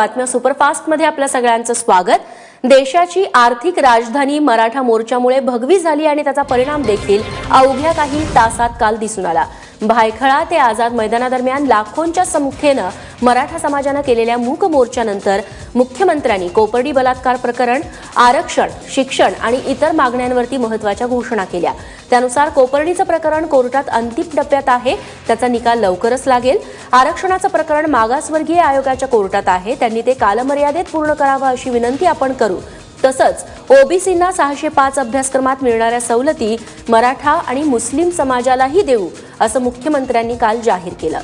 बातम्या सुपरफास्टमध्ये आपल्या सगळ्यांचं स्वागत। देशाची आर्थिक राजधानी मराठा मोर्चामुळे भगवी झाली आणि त्याचा परिणाम देखील अवघ्या काही तासात काल दिसून आला। भायखळा ते आझाद मैदानादरम्यान लाखोंच्या संख्येने मराठा समाजाने केलेल्या मूक मोर्चानंतर मुख्यमंत्र्यांनी कोपर्डी बलात्कार प्रकरण, आरक्षण, शिक्षण आणि इतर मागण्यांवरती महत्त्वाच्या घोषणा केल्या। त्यानुसार कोपर्डीचं प्रकरण कोर्टात अंतिम टप्प्यात आहे, त्याचा निकाल लवकरच लागेल। आरक्षणाचं प्रकरण मागासवर्गीय आयोगाच्या कोर्टात आहे, त्यांनी ते कालमर्यादेत पूर्ण करावं अशी विनंती आपण करू। तसंच ओबीसींना 605 अभ्यासक्रमात मिळणाऱ्या सवलती मराठा आणि मुस्लिम समाजालाही देऊ असं मुख्यमंत्र्यांनी काल जाहीर केलं।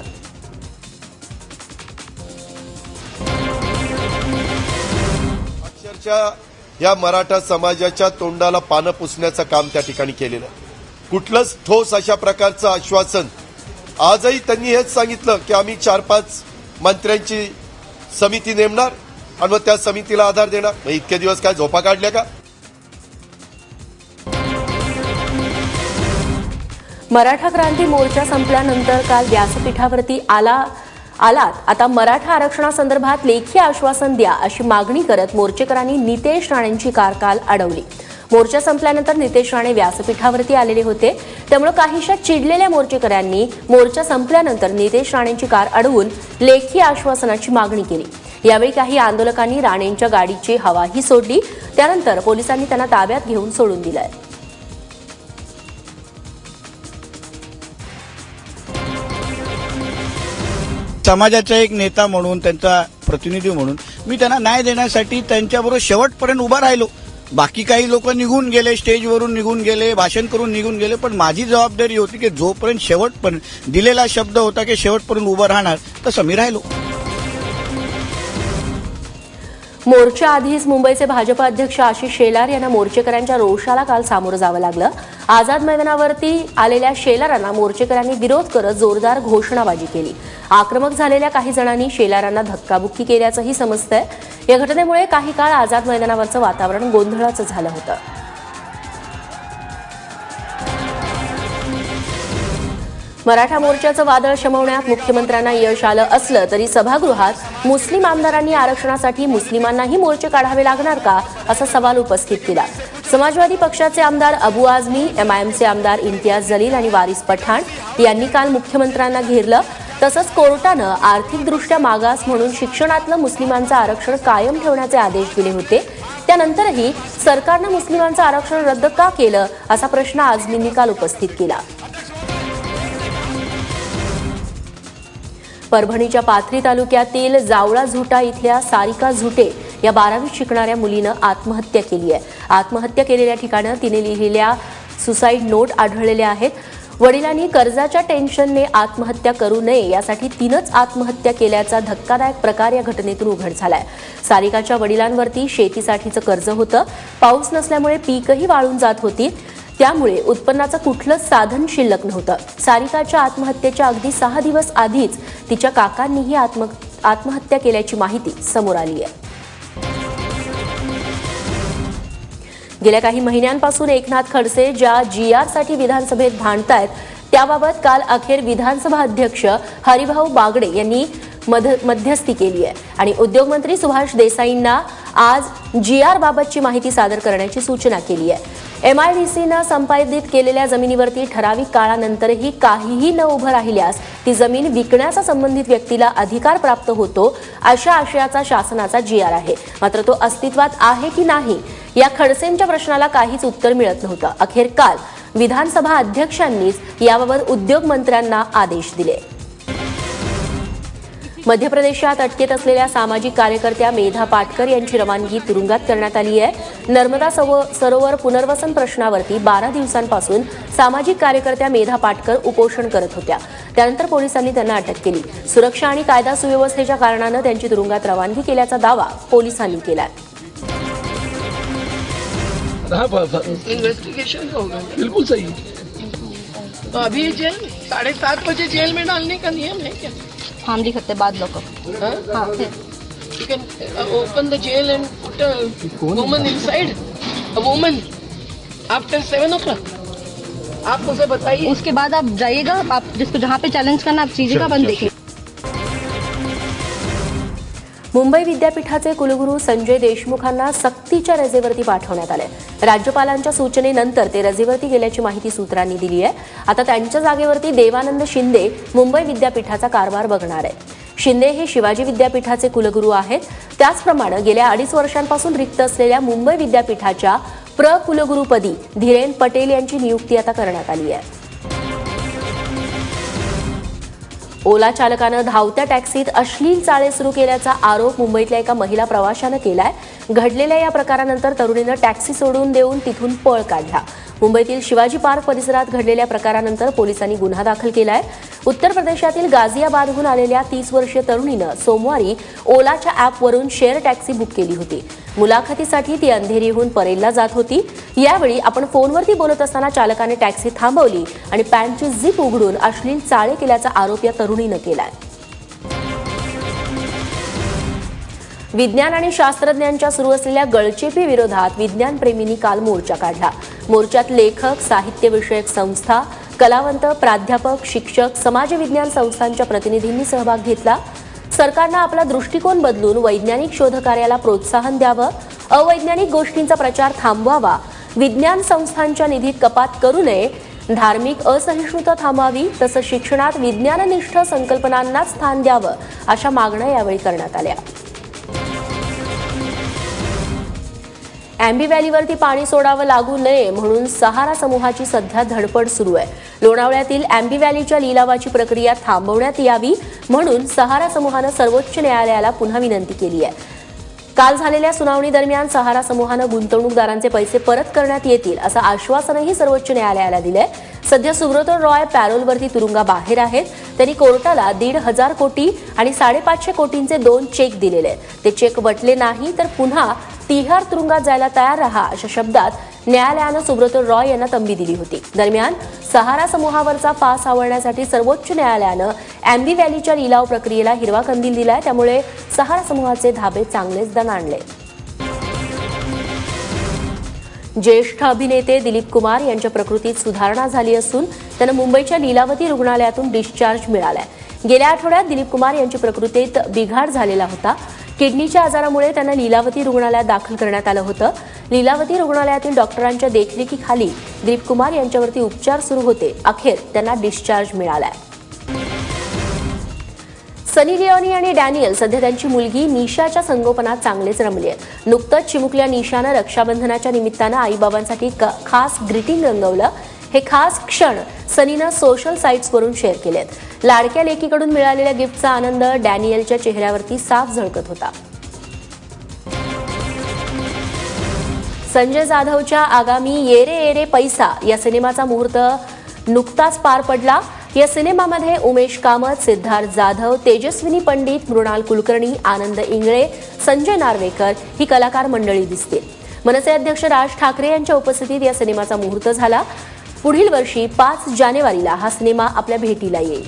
अक्षरशः या मराठा समाजाच्या तोंडाला पानं पुसण्याचं काम त्या ठिकाणी केलेलं, कुठलंच ठोस अशा प्रकारचं आश्वासन आजही त्यांनी हेच सांगितलं की आम्ही 4-5 मंत्र्यांची समिती नेमणार आणि मग त्या समितीला आधार देणार। मग इतके दिवस काय झोपा काढल्या का? मराठा क्रांती मोर्चा संपल्यानंतर काल व्यासपीठावरती आलात आता मराठा आरक्षणासंदर्भात लेखी आश्वासन द्या अशी मागणी करत मोर्चेकरांनी नितेश राणेंची कार काल अडवली। मोर्चा संपल्यानंतर नितेश राणे व्यासपीठावरती आलेले होते, त्यामुळे काहीशा चिडलेल्या मोर्चेकरांनी मोर्चा संपल्यानंतर नितेश राणेंची कार अडवून लेखी आश्वासनाची मागणी केली। यावेळी काही आंदोलकांनी राणेंच्या गाडीची हवाही सोडली, त्यानंतर पोलिसांनी त्यांना ताब्यात घेऊन सोडून दिलंय। समाजाचा एक नेता म्हणून, त्यांचा प्रतिनिधी म्हणून मी त्यांना न्याय देण्यासाठी त्यांच्याबरोबर शेवटपर्यंत उभा राहिलो। बाकी काही लोक निघून गेले, स्टेजवरून निघून गेले, भाषण करून निघून गेले, पण माझी जबाबदारी होती की जोपर्यंत शेवटपर्यंत दिलेला शब्द होता की शेवटपर्यंत उभं राहणार, तसं मी राहिलो। मोर्चा आधीच मुंबईचे भाजप अध्यक्ष आशिष शेलार यांना मोर्चेकरांच्या रोषाला काल सामोरं जावं लागलं। आझाद मैदानावरती आलेल्या शेलारांना मोर्चेकरांनी विरोध करत जोरदार घोषणाबाजी केली। आक्रमक झालेल्या काही जणांनी शेलारांना धक्काबुक्की केल्याचंही समजतंय। या घटनेमुळे काही काळ आझाद मैदानावरचं वातावरण गोंधळाचं झालं होतं। मराठा मोर्चाचं वादळ शमवण्यात मुख्यमंत्र्यांना यश आलं असलं तरी सभागृहात मुस्लिम आमदारांनी आरक्षणासाठी मुस्लिमांनाही मोर्चे काढावे लागणार का असा सवाल उपस्थित केला। समाजवादी पक्षाचे आमदार अबू आझमी, एमआयएमचे आमदार इम्तियाज जलील आणि वारिस पठाण यांनी काल मुख्यमंत्र्यांना घेरलं। तसंच कोर्टानं आर्थिकदृष्ट्या मागास म्हणून शिक्षणातलं मुस्लिमांचं आरक्षण कायम ठेवण्याचे आदेश दिले होते, त्यानंतरही सरकारनं मुस्लिमांचं आरक्षण रद्द का केलं असा प्रश्न आझमींनी काल उपस्थित केला। परभणीच्या पाथरी तालुक्यातील जावळा झुटा इथल्या सारिका झुटे या 12वीत शिकणाऱ्या मुलीनं आत्महत्या केली आहे। आत्महत्या केलेल्या ठिकाणी तिने लिहिलेल्या सुसाईड नोट आढळलेल्या आहेत। वडिलांनी कर्जाच्या टेन्शनने आत्महत्या करू नये यासाठी तिनंच आत्महत्या केल्याचा धक्कादायक प्रकार या घटनेतून उघड झालाय। सारिकाच्या वडिलांवरती शेतीसाठीचं कर्ज होतं, पाऊस नसल्यामुळे पीकही वाळून जात होती, त्यामुळे उत्पन्नाचं कुठलंच साधन शिल्लक नव्हतं। सारिकाच्या आत्महत्येच्या अगदी 6 दिवस आधीच तिच्या काकांनीही आत्महत्या केल्याची माहिती समोर आली आहे। गेल्या काही महिन्यांपासून एकनाथ खडसे ज्या जीआरसाठी विधानसभेत भांडतायत त्याबाबत काल अखेर विधानसभा अध्यक्ष हरिभाऊ बागडे यांनी मध्यस्थी केली आहे आणि उद्योगमंत्री सुभाष देसाईंना आज जीआर बाबतची माहिती सादर करण्याची सूचना केली आहे। एमआयडीसीनं संपादित केलेल्या जमिनीवरती ठराविक काळानंतरही काहीही न उभं राहिल्यास ती जमीन विकण्याचा संबंधित व्यक्तीला अधिकार प्राप्त होतो अशा आशयाचा शासनाचा जीआर आहे। मात्र तो अस्तित्वात आहे की नाही या खडसेंच्या प्रश्नाला काहीच उत्तर मिळत नव्हतं। अखेर काल विधानसभा अध्यक्षांनीच याबाबत उद्योगमंत्र्यांना आदेश दिले। मध्य प्रदेशात अटकेत असलेल्या सामाजिक कार्यकर्त्या मेधा पाटकर यांची रवानगी तुरुंगात करण्यात आली आहे। नर्मदा सरोवर पुनर्वसन प्रश्नावरती 12 दिवसांपासून सामाजिक कार्यकर्त्या मेधा पाटकर उपोषण करत होत्या, त्यानंतर पोलिसांनी त्यांना अटक केली। सुरक्षा आणि कायदा सुव्यवस्थेच्या कारणानं त्यांची तुरुंगात रवानगी केल्याचा दावा पोलिसांनी केलाय। इन्वेस्टिगेशन होगा, बिल्कुल सही। तो अभी जेल 7:30 बजे जेल में डालने का नियम है क्या? हम लिख सकते बाद लॉकअप। हाँ, You can open the jail and put a woman inside. A woman after 7 o'clock. आप मुझे बताइए। उसके बाद आप जाइएगा, आप जिसको जहाँ पे चैलेंज करना आप कीजिएगा, अपन देखेंगे। मुंबई विद्यापीठाचे कुलगुरू संजय देशमुखांना सक्तीच्या रजेवरती पाठवण्यात आले. राज्यपालांच्या सूचनेनंतर ते रजेवरती गेल्याची माहिती सूत्रांनी दिली आहे. आता त्यांच्या जागेवरती देवानंद शिंदे मुंबई विद्यापीठाचा कारभार बघणार आहे. शिंदे हे शिवाजी विद्यापीठाचे कुलगुरू आहेत. त्याचप्रमाणे गेल्या 2.5 वर्षांपासून रिक्त असलेल्या मुंबई विद्यापीठाच्या कुलगुरूपदी धीरेन पटेल यांची नियुक्ती आता करण्यात आली आहे. ओला चालकानं धावत्या टॅक्सीत अश्लील चाळे सुरू केल्याचा आरोप मुंबईतल्या एका महिला प्रवाशानं केलाय. घडलेल्या या प्रकारानंतर तरुणीनं टॅक्सी सोडून देऊन तिथून पळ काढला. मुंबईतील शिवाजी पार्क परिसरात घडलेल्या प्रकारानंतर पोलिसांनी गुन्हा दाखल केलाय. उत्तर प्रदेशातील गाझियाबादहून आलेल्या 30 वर्षीय तरुणीनं सोमवारी ओलाच्या ॲपवरून शेअर टॅक्सी बुक केली होती. मुलाखतीसाठी ती अंधेरीहून परेलला जात होती. यावेळी आपण फोनवरती बोलत असताना चालकाने टॅक्सी थांबवली आणि पॅन्टची झिप उघडून अश्लील चाळे केल्याचा आरोप या तरुणीनं केलाय. विज्ञान आणि शास्त्रज्ञांच्या सुरू असलेल्या गळचेपी विरोधात विज्ञानप्रेमींनी काल मोर्चा काढला. मोर्चात लेखक, साहित्यविषयक संस्था, कलावंत, प्राध्यापक, शिक्षक, समाजविज्ञान संस्थांच्या प्रतिनिधींनी सहभाग घेतला. सरकारनं आपला दृष्टिकोन बदलून वैज्ञानिक शोधकार्याला प्रोत्साहन द्यावं, अवैज्ञानिक गोष्टींचा प्रचार थांबवावा, विज्ञान संस्थांच्या निधीत कपात करू नये, धार्मिक असहिष्णुता थांबवावी, तसंच शिक्षणात विज्ञाननिष्ठ संकल्पनांनाच स्थान द्यावं, अशा मागण्या यावेळी करण्यात आल्या. अँबी व्हॅलीवरती पाणी सोडावं लागू नये म्हणून सहारा समूहाची सध्या धडपड सुरू आहे. लोणावळ्यातील अँबी व्हॅलीच्या लिलावाची प्रक्रिया थांबवण्यात यावी म्हणून सहारा समूहानं सर्वोच्च न्यायालयाला पुन्हा विनंती केली आहे. काल झालेल्या सुनावणी दरम्यान सहारा समूहानं गुंतवणूकदारांचे पैसे परत करण्यात येतील असं आश्वासनही सर्वोच्च न्यायालयाला दिलंय. सध्या सुब्रतो रॉय पॅरोलवरती तुरुंगाबाहेर आहेत. त्यांनी कोर्टाला 1,500 कोटी आणि 550 कोटींचे 2 चेक दिलेले आहेत. ते चेक वटले नाही तर पुन्हा तिहार तुरुंगात जायला तयार रहा अशा शब्दात न्यायालयानं सुब्रतो रॉय यांना तंबी दिली होती. दरम्यान सहारा समूहावरचा पास आवळण्यासाठी सर्वोच्च न्यायालयानं अँबी व्हॅलीच्या लिलाव प्रक्रियेला हिरवा कंदील दिलाय. त्यामुळे सहारा समूहाचे धाबे चांगलेच दणाणले. ज्येष्ठ अभिनेते दिलीप कुमार यांच्या प्रकृतीत सुधारणा झाली असून त्यांना मुंबईच्या लीलावती रुग्णालयातून डिस्चार्ज मिळालाय. गेल्या आठवड्यात दिलीप कुमार यांची प्रकृतीत बिघाड झालेला होता. किडनीच्या आजारामुळे त्यांना लीलावती रुग्णालयात दाखल करण्यात आलं होतं. लीलावती रुग्णालयातील डॉक्टरांच्या देखरेखीखाली दिलीप कुमार यांच्यावरती उपचार सुरू होते. अखेर त्यांना डिस्चार्ज मिळालाय. सनी लिओनी आणि डॅनियल सध्या त्यांची मुलगी निशाच्या संगोपनात चांगलेच रमले आहेत. नुकतंच चिमुकल्या निशानं रक्षाबंधनाच्या निमित्तानं आईबाबांसाठी खास ग्रीटिंग रंगवलं. हे खास क्षण सनीनं सोशल साईट्सवरून शेअर केलेत. लाडक्या लेकीकडून मिळालेल्या गिफ्टचा आनंद डॅनियलच्या चेहऱ्यावरती साफ झळकत होता. संजय जाधवच्या आगामी ये रे ये रे पैसा या सिनेमाचा मुहूर्त नुकताच पार पडला. या सिनेमामध्ये उमेश कामत, सिद्धार्थ जाधव, तेजस्विनी पंडित, मृणाल कुलकर्णी, आनंद इंगळे, संजय नार्वेकर ही कलाकार मंडळी दिसतील. मनसे अध्यक्ष राज ठाकरे यांच्या उपस्थितीत या सिनेमाचा मुहूर्त झाला. पुढील वर्षी 5 जानेवारीला हा सिनेमा आपल्या भेटीला येईल.